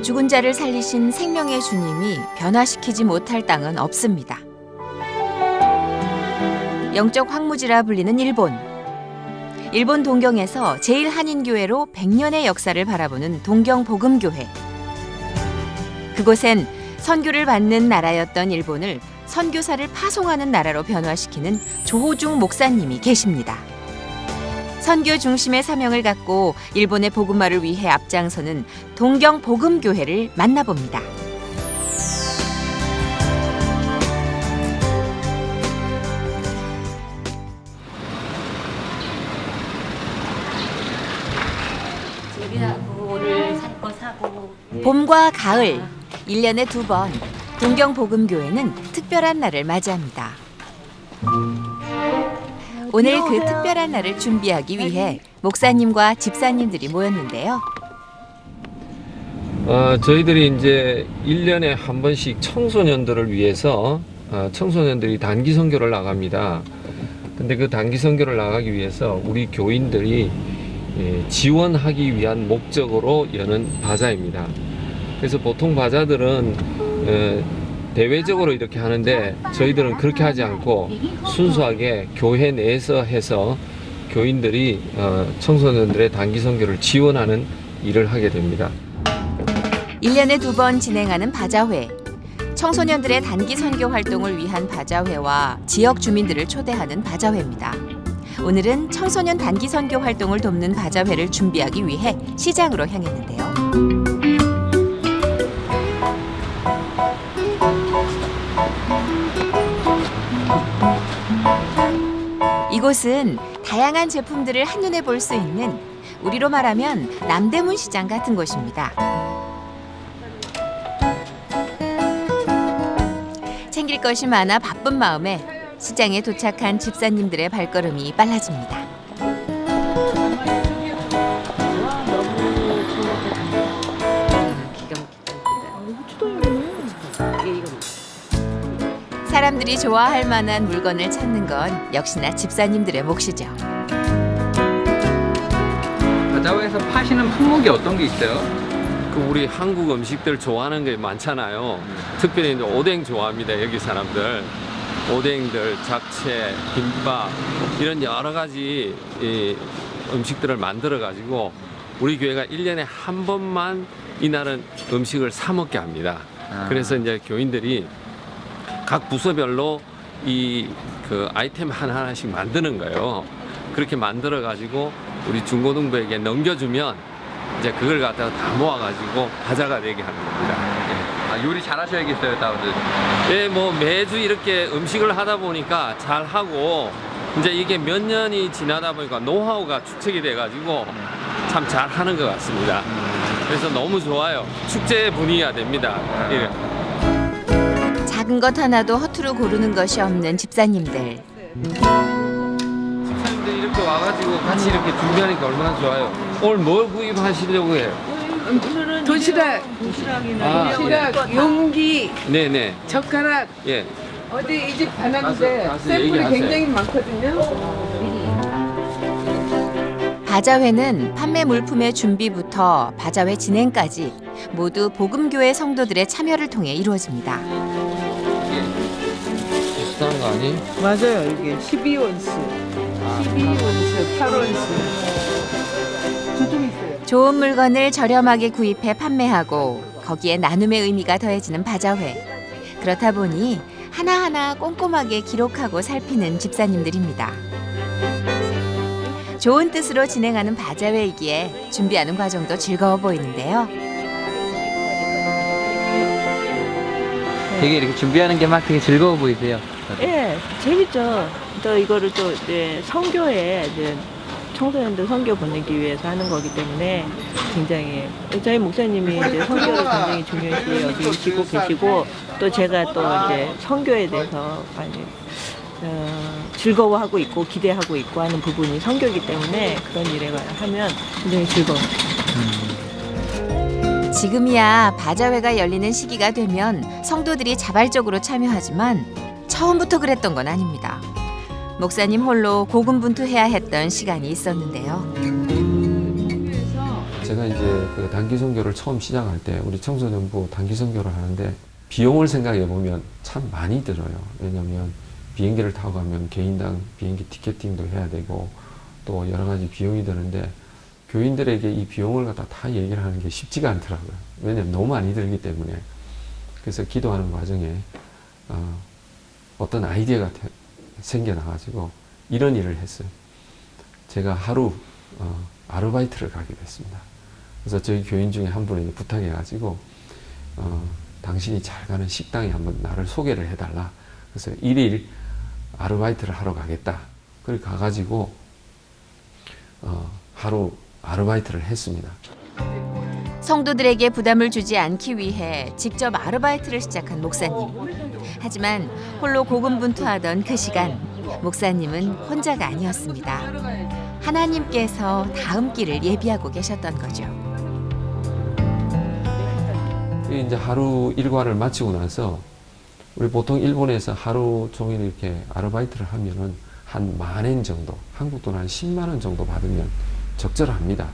죽은 자를 살리신 생명의 주님이 변화시키지 못할 땅은 없습니다. 영적 황무지라 불리는 일본. 일본 동경에서 제일 한인교회로 100년의 역사를 바라보는 동경복음교회. 그곳엔 선교를 받는 나라였던 일본을 선교사를 파송하는 나라로 변화시키는 조호중 목사님이 계십니다. 선교 중심의 사명을 갖고 일본의 복음화를 위해 앞장서는 동경복음교회를 만나봅니다. 봄과 가을, 1년에 2번 동경복음교회는 특별한 날을 맞이합니다. 오늘 그 특별한 날을 준비하기 위해 목사님과 집사님들이 모였는데요. 저희들이 이제 1년에 한 번씩 청소년들을 위해서 청소년들이 단기 선교를 나갑니다. 근데 그 단기 선교를 나가기 위해서 우리 교인들이 지원하기 위한 목적으로 여는 바자입니다. 그래서 보통 바자들은 대외적으로 이렇게 하는데 저희들은 그렇게 하지 않고 순수하게 교회 내에서 해서 교인들이 청소년들의 단기 선교를 지원하는 일을 하게 됩니다. 1년에 2번 진행하는 바자회. 청소년들의 단기 선교 활동을 위한 바자회와 지역 주민들을 초대하는 바자회입니다. 오늘은 청소년 단기 선교 활동을 돕는 바자회를 준비하기 위해 시장으로 향했는데요. 이곳은 다양한 제품들을 한눈에 볼 수 있는 우리로 말하면 남대문 시장 같은 곳입니다. 챙길 것이 많아 바쁜 마음에 시장에 도착한 집사님들의 발걸음이 빨라집니다. 사람들이 좋아할 만한 물건을 찾는 건 역시나 집사님들의 몫이죠. 바자회에서 파시는 품목이 어떤 게 있어요? 우리 한국 음식들 좋아하는 게 많잖아요. 특별히 이제 오뎅 좋아합니다. 여기 사람들. 오뎅들, 잡채, 김밥 이런 여러 가지 음식들을 만들어 가지고 우리 교회가 1년에 한 번만 이날은 음식을 사 먹게 합니다. 그래서 이제 교인들이 각 부서별로 그 아이템 하나씩 만드는 거예요. 그렇게 만들어 가지고 우리 중고등부에게 넘겨주면 이제 그걸 갖다가 다 모아가지고 바자가 되게 하는 겁니다. 요리 잘하셔야겠어요, 다들. 예, 뭐 매주 이렇게 음식을 하다 보니까 잘 하고 이제 이게 몇 년이 지나다 보니까 노하우가 축적이 돼가지고 참 잘 하는 것 같습니다. 그래서 너무 좋아요. 축제 분위기가 됩니다. 예. 작은 것 하나도 허투루 고르는 것이 없는 집사님들. 집사님들 이렇게 와가지고 같이 이렇게 준비하니까 얼마나 좋아요. 오늘 뭘 구입하시려고 해요? 도시락, 도시락, 용기, 네네. 젓가락. 예. 어디 이 집 가는데 가서 샘플이 얘기하세요. 굉장히 많거든요. 바자회는 판매 물품의 준비부터 바자회 진행까지 모두 복음교회 성도들의 참여를 통해 이루어집니다. 비슷한 거 아니? 맞아요. 이게 12온스, 12온스, 8온스. 저좀 있어요. 좋은 물건을 저렴하게 구입해 판매하고 거기에 나눔의 의미가 더해지는 바자회. 그렇다 보니 하나하나 꼼꼼하게 기록하고 살피는 집사님들입니다. 좋은 뜻으로 진행하는 바자회이기에 준비하는 과정도 즐거워 보이는데요. 되게 이렇게 준비하는 게 막 되게 즐거워 보이세요. 예, 재밌죠. 또 이거를 또 이제 선교에 이제 청소년들 선교 보내기 위해서 하는 거기 때문에 굉장히 저희 목사님이 이제 선교를 굉장히 중요시 여기시고 계시고 또 제가 또 이제 선교에 대해서 많이 즐거워하고 있고 기대하고 있고 하는 부분이 선교이기 때문에 그런 일에 하면 굉장히 즐거워요. 지금이야 바자회가 열리는 시기가 되면 성도들이 자발적으로 참여하지만 처음부터 그랬던 건 아닙니다. 목사님 홀로 고군분투해야 했던 시간이 있었는데요. 제가 이제 그 단기 선교를 처음 시작할 때 우리 청소년부 단기 선교를 하는데 비용을 생각해 보면 참 많이 들어요. 왜냐하면 비행기를 타고 가면 개인당 비행기 티켓팅도 해야 되고 또 여러 가지 비용이 드는데 교인들에게 이 비용을 갖다 다 얘기를 하는 게 쉽지가 않더라고요. 왜냐하면 너무 많이 들기 때문에. 그래서 기도하는 과정에 어떤 아이디어가 생겨나가지고 이런 일을 했어요. 제가 하루 아르바이트를 가게 됐습니다. 그래서 저희 교인 중에 한 분에게 부탁해가지고 당신이 잘 가는 식당에 한번 나를 소개를 해달라. 그래서 1일 아르바이트를 하러 가겠다. 그렇게 가가지고 하루 아르바이트를 했습니다. 성도들에게 부담을 주지 않기 위해 직접 아르바이트를 시작한 목사님. 하지만 홀로 고군분투하던 그 시간, 목사님은 혼자가 아니었습니다. 하나님께서 다음 길을 예비하고 계셨던 거죠. 이제 하루 일과를 마치고 나서 우리 보통 일본에서 하루 종일 이렇게 아르바이트를 하면은 한 10,000엔 정도, 한국 돈 한 10만 원 정도 받으면 적절합니다.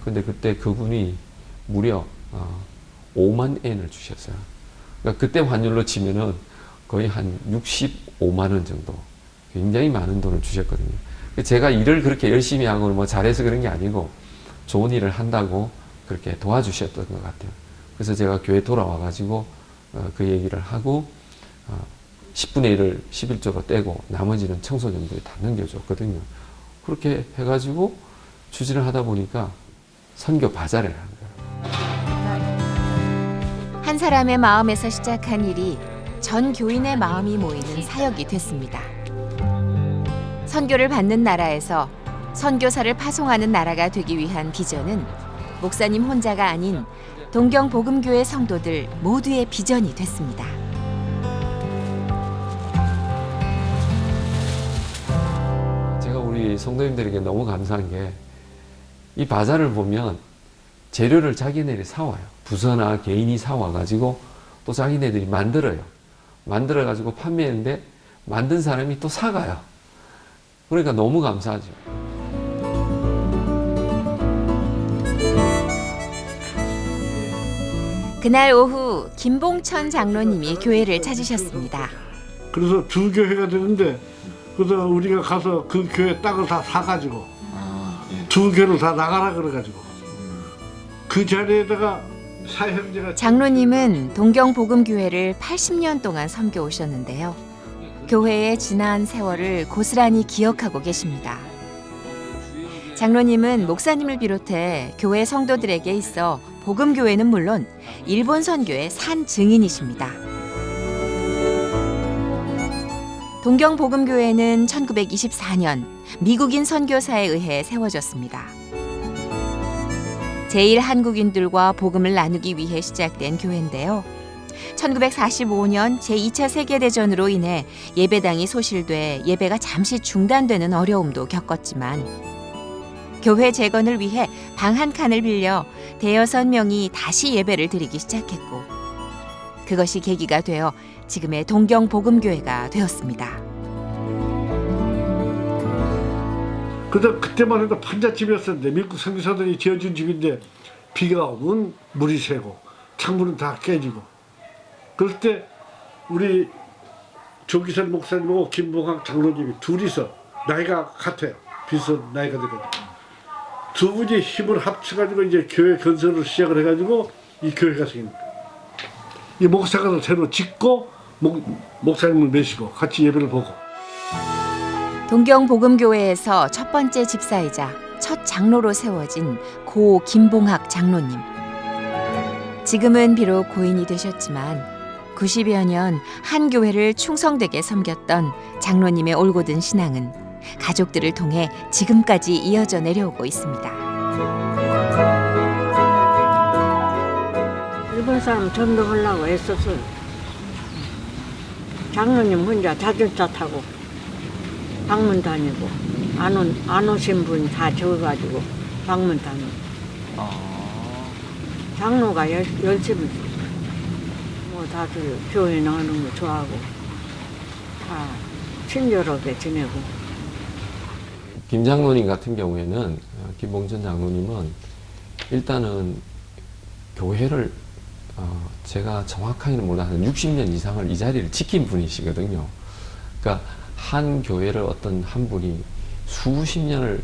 근데 그때 그분이 무려 5만 엔을 주셨어요. 그러니까 그때 환율로 치면은 거의 한 65만 원 정도, 굉장히 많은 돈을 주셨거든요. 제가 일을 그렇게 열심히 하고 뭐 잘해서 그런 게 아니고 좋은 일을 한다고 그렇게 도와주셨던 것 같아요. 그래서 제가 교회 돌아와가지고 그 얘기를 하고 10분의 1을 11조로 떼고 나머지는 청소년들이 다 넘겨줬거든요. 그렇게 해가지고 추진을 하다 보니까 선교 바자를 한 거예요. 한 사람의 마음에서 시작한 일이 전 교인의 마음이 모이는 사역이 됐습니다. 선교를 받는 나라에서 선교사를 파송하는 나라가 되기 위한 비전은 목사님 혼자가 아닌 동경복음교회 성도들 모두의 비전이 됐습니다. 제가 우리 성도님들에게 너무 감사한 게 이 바자를 보면 재료를 자기네들이 사와요. 부서나 개인이 사와가지고 또 자기네들이 만들어요. 만들어가지고 판매했는데 만든 사람이 또 사가요. 그러니까 너무 감사하죠. 그날 오후 김봉천 장로님이 교회를 찾으셨습니다. 그래서 두 교회가 되는데 그래서 우리가 가서 그 교회 땅을 다 사가지고 두 교회를 다 나가라 그래가지고 그 자리에다가 사형제가 장로님은 동경복음교회를 80년 동안 섬겨 오셨는데요. 교회의 지난 세월을 고스란히 기억하고 계십니다. 장로님은 목사님을 비롯해 교회 성도들에게 있어 복음교회는 물론 일본 선교의 산 증인이십니다. 동경복음교회는 1924년 미국인 선교사에 의해 세워졌습니다. 제1한국인들과 복음을 나누기 위해 시작된 교회인데요. 1945년 제2차 세계대전으로 인해 예배당이 소실돼 예배가 잠시 중단되는 어려움도 겪었지만 교회 재건을 위해 방 한 칸을 빌려 5-6명이 다시 예배를 드리기 시작했고 그것이 계기가 되어 지금의 동경복음교회가 되었습니다. 그래서 그때만 해도 판잣집이었었는데 미국 선교사들이 지어준 집인데 비가 오면 물이 새고 창문은 다 깨지고 그럴 때 우리 조기선 목사님하고 김봉학 장로님이 둘이서 나이가 같아요. 비슷한 나이가 되거든요. 두 분이 힘을 합쳐가지고 이제 교회 건설을 시작을 해가지고 이 교회가 생긴 거예요. 이 목사가 새로 짓고 목사님을 모시고 같이 예배를 보고. 동경복음교회에서 첫 번째 집사이자 첫 장로로 세워진 고 김봉학 장로님. 지금은 비록 고인이 되셨지만 90여 년 한 교회를 충성되게 섬겼던 장로님의 올곧은 신앙은 가족들을 통해 지금까지 이어져 내려오고 있습니다. 일본 사람 전도하려고 애썼어요. 장로님 혼자 자전차 타고 방문 다니고 안 오신 분 다 적어가지고 방문 다니고 장로가 열심히 뭐 다들 교회 나오는 거 좋아하고 다 친절하게 지내고. 김 장로님 같은 경우에는 김봉천 장로님은 일단은 교회를 제가 정확하게는 몰라도 60년 이상을 이 자리를 지킨 분이시거든요. 그러니까 한 교회를 어떤 한 분이 수십 년을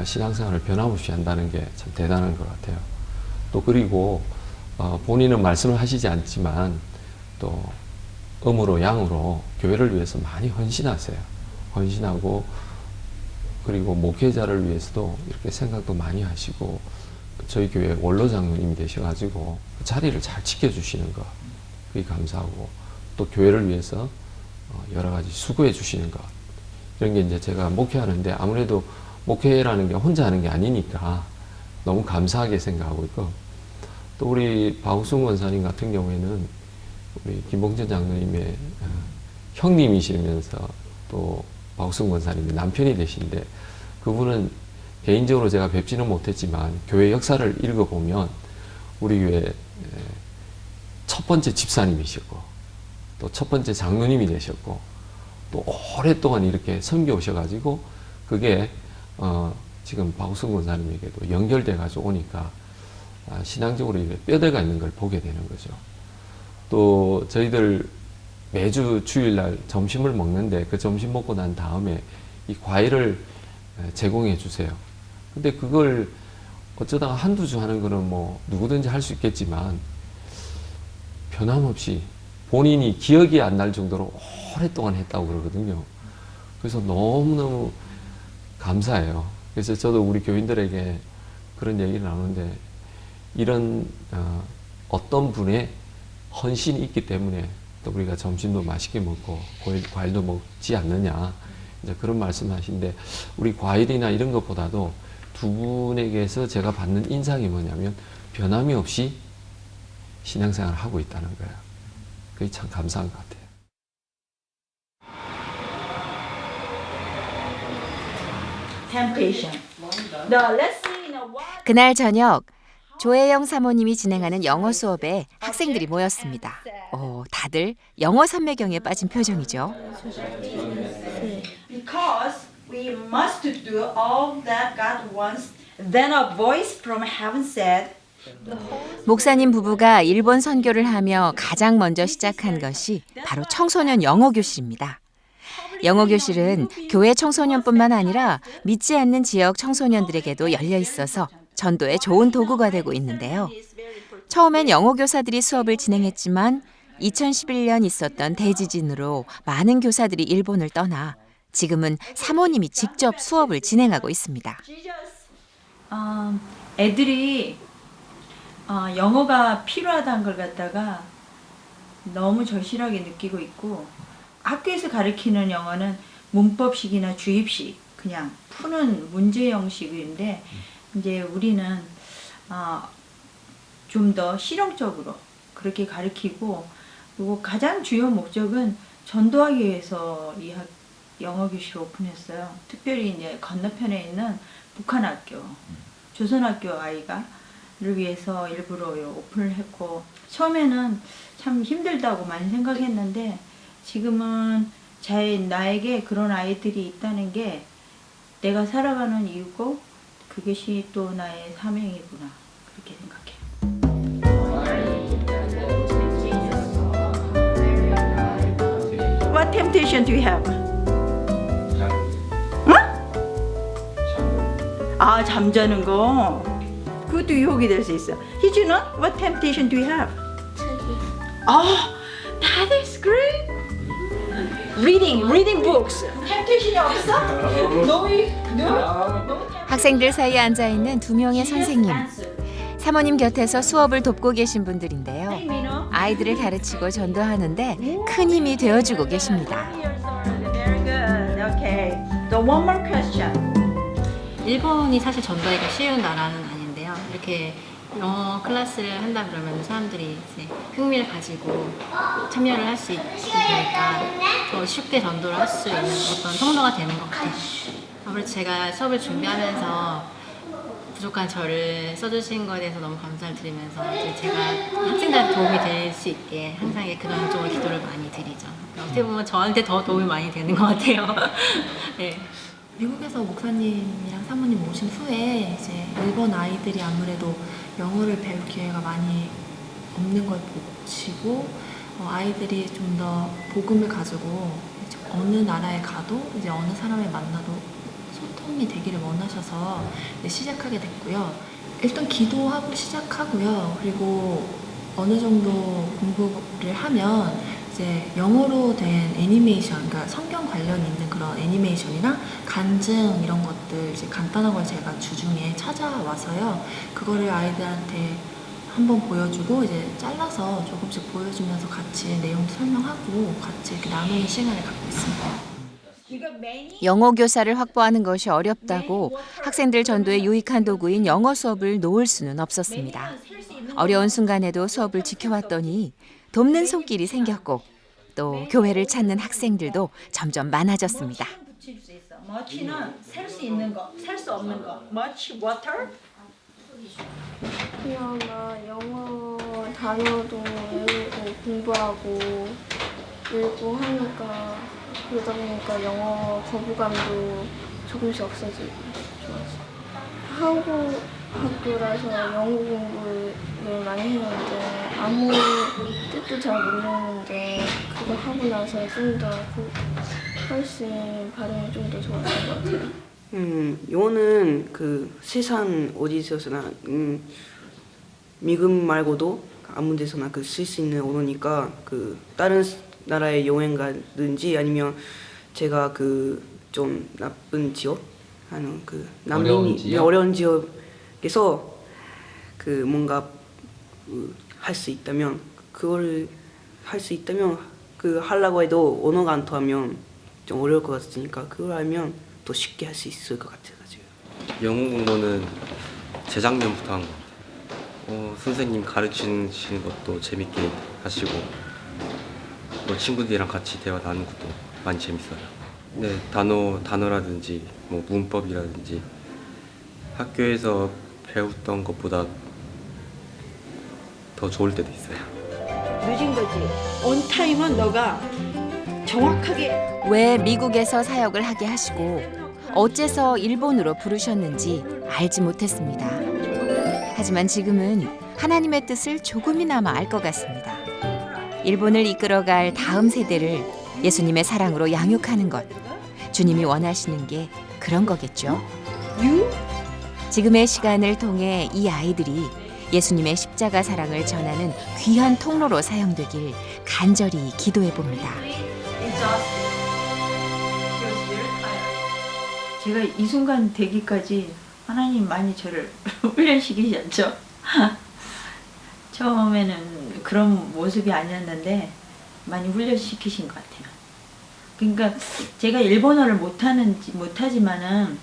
신앙생활을 변함없이 한다는 게 참 대단한 것 같아요. 또 그리고 본인은 말씀을 하시지 않지만 또 음으로 양으로 교회를 위해서 많이 헌신하세요. 헌신하고 그리고 목회자를 위해서도 이렇게 생각도 많이 하시고 저희 교회 원로 장로님이 되셔가지고 그 자리를 잘 지켜주시는 것 그게 감사하고 또 교회를 위해서 여러 가지 수고해 주시는 것 이런 게 이제 제가 목회하는데 아무래도 목회라는 게 혼자 하는 게 아니니까 너무 감사하게 생각하고 있고 또 우리 박우승 권사님 같은 경우에는 우리 김봉전 장로님의 형님이시면서 또 박우승 권사님의 남편이 되신데 그분은 개인적으로 제가 뵙지는 못했지만 교회 역사를 읽어보면 우리 교회 첫 번째 집사님이셨고 또 첫 번째 장로님이 되셨고 또 오랫동안 이렇게 섬겨 오셔가지고 그게 지금 박우승 권사님에게도 연결돼 가지고 오니까 신앙적으로 이게 뼈대가 있는 걸 보게 되는 거죠. 또 저희들 매주 주일날 점심을 먹는데 그 점심 먹고 난 다음에 이 과일을 제공해 주세요. 근데 그걸 어쩌다가 한두 주 하는 거는 뭐 누구든지 할 수 있겠지만 변함없이 본인이 기억이 안 날 정도로 오랫동안 했다고 그러거든요. 그래서 너무너무 감사해요. 그래서 저도 우리 교인들에게 그런 얘기를 나누는데 이런 어떤 분의 헌신이 있기 때문에 또 우리가 점심도 맛있게 먹고 과일도 먹지 않느냐 이제 그런 말씀하시는데 우리 과일이나 이런 것보다도 두 분에게서 제가 받는 인상이 뭐냐면 변함이 없이 신앙생활을 하고 있다는 거예요. 그게 참 감사한 것 같아요. 그날 저녁 조혜영 사모님이 진행하는 영어 수업에 학생들이 모였습니다. 다들 영어 삼매경에 빠진 표정이죠. Because we must do all that God wants. Then a voice from heaven said, 목사님 부부가 일본 선교를 하며 가장 먼저 시작한 것이 바로 청소년 영어 교실입니다. 영어 교실은 교회 청소년뿐만 아니라 믿지 않는 지역 청소년들에게도 열려 있어서 전도에 좋은 도구가 되고 있는데요. 처음엔 영어 교사들이 수업을 진행했지만 2011년 있었던 대지진으로 많은 교사들이 일본을 떠나 지금은 사모님이 직접 수업을 진행하고 있습니다. 애들이 영어가 필요하다는 걸 갖다가 너무 절실하게 느끼고 있고 학교에서 가르치는 영어는 문법식이나 주입식 그냥 푸는 문제 형식인데 이제 우리는 좀 더 실용적으로 그렇게 가르치고 그리고 가장 주요 목적은 전도하기 위해서 이 영어 교실을 오픈했어요. 특별히 이제 건너편에 있는 북한학교, 조선학교 아이가를 위해서 일부러 오픈을 했고 처음에는 참 힘들다고 많이 생각했는데 지금은 나에게 그런 아이들이 있다는 게 내가 살아가는 이유고 그것이 또 나의 사명이구나 그렇게 생각해요. What temptation do you have? 잠자는 거. 그것도 유혹이 될 수 있어. 희준은 what temptation do you have? That is great. Reading books. temptation이 없어? 학생들 사이에 앉아있는 두 명의 선생님. 사모님 곁에서 수업을 돕고 계신 분들인데요. 아이들을 가르치고 전도하는데 큰 힘이 되어주고 계십니다. Very good. Okay. So one more question. 일본이 사실 전도하기가 쉬운 나라는 아닌데요. 이렇게 영어 클래스를 한다 그러면 사람들이 이제 흥미를 가지고 참여를 할 수 있으니까 더 쉽게 전도를 할 수 있는 어떤 통로가 되는 것 같아요. 아무래도 제가 수업을 준비하면서 부족한 저를 써주신 거에 대해서 너무 감사를 드리면서 이제 제가 학생들한테 도움이 될 수 있게 항상 그런 쪽으로 기도를 많이 드리죠. 어떻게 보면 저한테 더 도움이 많이 되는 것 같아요. 네. 미국에서 목사님이랑 사모님 오신 후에 이제 일본 아이들이 아무래도 영어를 배울 기회가 많이 없는 걸 보시고 아이들이 좀 더 복음을 가지고 이제 어느 나라에 가도 이제 어느 사람을 만나도 소통이 되기를 원하셔서 이제 시작하게 됐고요. 일단 기도하고 시작하고요. 그리고 어느 정도 공부를 하면 이제 영어로 된 애니메이션, 그러니까 성경 관련 있는 그런 애니메이션이나 간증 이런 것들 이제 간단한 걸 제가 주중에 찾아와서요. 그거를 아이들한테 한번 보여주고 이제 잘라서 조금씩 보여주면서 같이 내용 설명하고 같이 이렇게 나누는 시간을 갖고 있습니다. 영어 교사를 확보하는 것이 어렵다고 학생들 전도에 유익한 도구인 영어 수업을 놓을 수는 없었습니다. 어려운 순간에도 수업을 지켜왔더니 돕는 손길이 생겼고 또 교회를 찾는 학생들도 점점 많아졌습니다. 머치는 셀 수 있는 거, 셀 수 없는 거. 머치, water. 그냥 나 영어 단어도 외우고 공부하고 읽고 하니까 그러다 보니까 영어 거부감도 조금씩 없어지고 좋았어. 한국 학교라서 영어 공부를 많이 했는데 아무 뜻도 잘 모르는데 그거 하고 나서 좀 더 훨씬 발음이 좀 더 좋았던 것 같아요. 영어는 그 세상 어디서나 미국 말고도 아무 데서나 그 쓸 수 있는 언어니까 그 다른 나라에 여행 가든지 아니면 제가 그 좀 나쁜 지역 하는 그 난민이 어려운 지역에서 그 뭔가 할 수 있다면 그걸 할 수 있다면 그 하려고 해도 언어가 안 통하면 좀 어려울 것 같으니까 그걸 알면 더 쉽게 할 수 있을 것 같아가지고. 영어 공부는 재작년부터 한 것 같아요. 선생님 가르치는 것도 재밌게 하시고 뭐 친구들이랑 같이 대화 나누는 것도 많이 재밌어요. 네, 단어라든지 뭐 문법이라든지 학교에서 배웠던 것보다 더 좋을 때도 있어요. 늦은 거지. 온 타임은 너가 정확하게. 왜 미국에서 사역을 하게 하시고 어째서 일본으로 부르셨는지 알지 못했습니다. 하지만 지금은 하나님의 뜻을 조금이나마 알 것 같습니다. 일본을 이끌어갈 다음 세대를 예수님의 사랑으로 양육하는 것. 주님이 원하시는 게 그런 거겠죠. 지금의 시간을 통해 이 아이들이 예수님의 십자가 사랑을 전하는 귀한 통로로 사용되길 간절히 기도해 봅니다. 제가 이 순간 되기까지 하나님 많이 저를 훈련시키셨죠. 처음에는 그런 모습이 아니었는데 많이 훈련시키신 것 같아요. 그러니까 제가 일본어를 못하지만은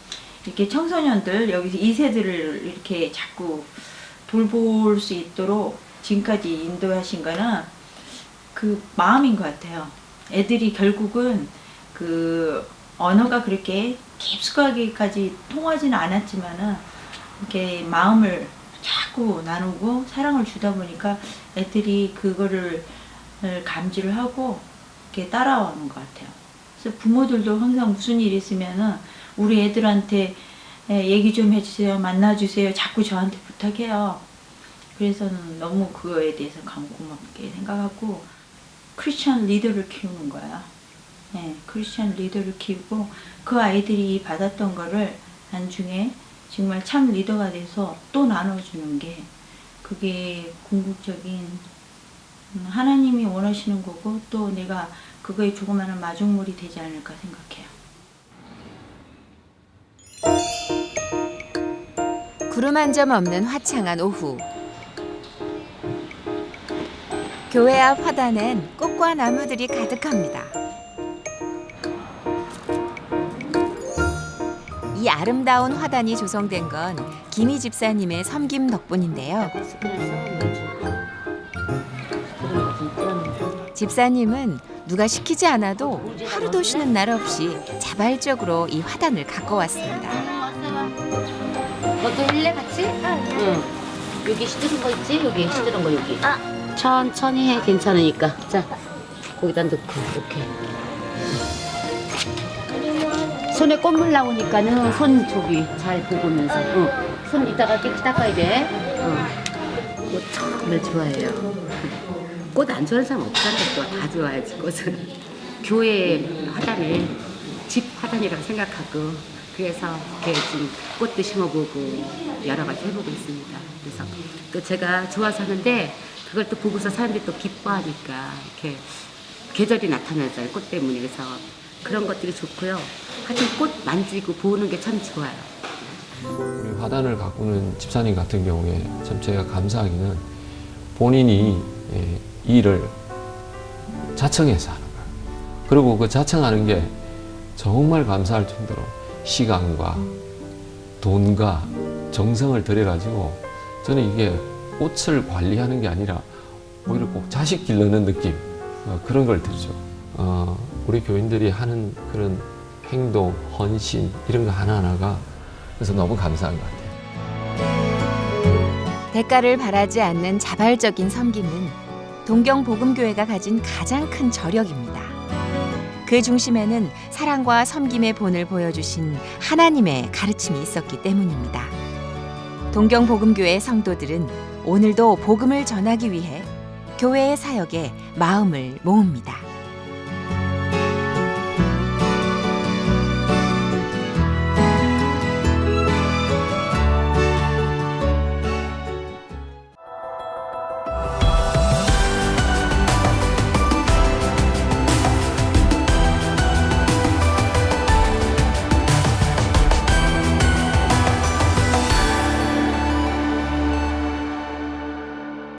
이렇게 청소년들 여기서 2세들을 이렇게 자꾸 돌볼 수 있도록 지금까지 인도하신 거는 그 마음인 것 같아요. 애들이 결국은 그 언어가 그렇게 깊숙하게까지 통하지는 않았지만은 이렇게 마음을 자꾸 나누고 사랑을 주다 보니까 애들이 그거를 감지를 하고 이렇게 따라오는 것 같아요. 그래서 부모들도 항상 무슨 일 있으면은 우리 애들한테 얘기 좀 해주세요, 만나주세요, 자꾸 저한테 부탁해요. 그래서는 너무 그거에 대해서 고맙게 생각하고 크리스천 리더를 키우는 거야. 네, 크리스천 리더를 키우고 그 아이들이 받았던 거를 나중에 정말 참 리더가 돼서 또 나눠주는 게 그게 궁극적인 하나님이 원하시는 거고 또 내가 그거에 조그마한 마중물이 되지 않을까 생각해요. 구름 한 점 없는 화창한 오후. 교회 앞 화단엔 꽃과 나무들이 가득합니다. 이 아름다운 화단이 조성된 건 김희 집사님의 섬김 덕분인데요. 집사님은 누가 시키지 않아도 하루도 쉬는 날 없이 자발적으로 이 화단을 가꿔왔습니다. 너도 일래 같이? 응. 여기 시들은 거 있지? 여기 시들은 거 여기. 천천히 해, 괜찮으니까. 자, 거기다 넣고 이렇게. 손에 꽃물 나오니까는 손 저기 잘 보고면서 손 이따가 깨끗이 닦아야 돼. 꽃 정말 좋아해요. 꽃 안 좋아하는 사람 없잖아요. 또 다 좋아하지 꽃은. 교회 화단을 집 화단이라고 생각하고 그래서 이렇게 지금 꽃도 심어보고 여러 가지 해보고 있습니다. 그래서 또 제가 좋아서 하는데 그걸 또 보고서 사람들이 또 기뻐하니까 이렇게 계절이 나타나잖아요. 꽃 때문에. 그래서 그런 것들이 좋고요. 하여튼 꽃 만지고 보는 게 참 좋아요. 우리 화단을 가꾸는 집사님 같은 경우에 참 제가 감사하기는 본인이 이 일을 자청해서 하는 거예요. 그리고 그 자청하는 게 정말 감사할 정도로 시간과 돈과 정성을 들여가지고 저는 이게 꽃을 관리하는 게 아니라 오히려 꼭 자식 길러는 느낌 그런 걸 들죠. 우리 교인들이 하는 그런 행동, 헌신 이런 거 하나하나가 그래서 너무 감사한 것 같아요. 대가를 바라지 않는 자발적인 섬김은 동경복음교회가 가진 가장 큰 저력입니다. 그 중심에는 사랑과 섬김의 본을 보여주신 하나님의 가르침이 있었기 때문입니다. 동경복음교회 성도들은 오늘도 복음을 전하기 위해 교회의 사역에 마음을 모읍니다.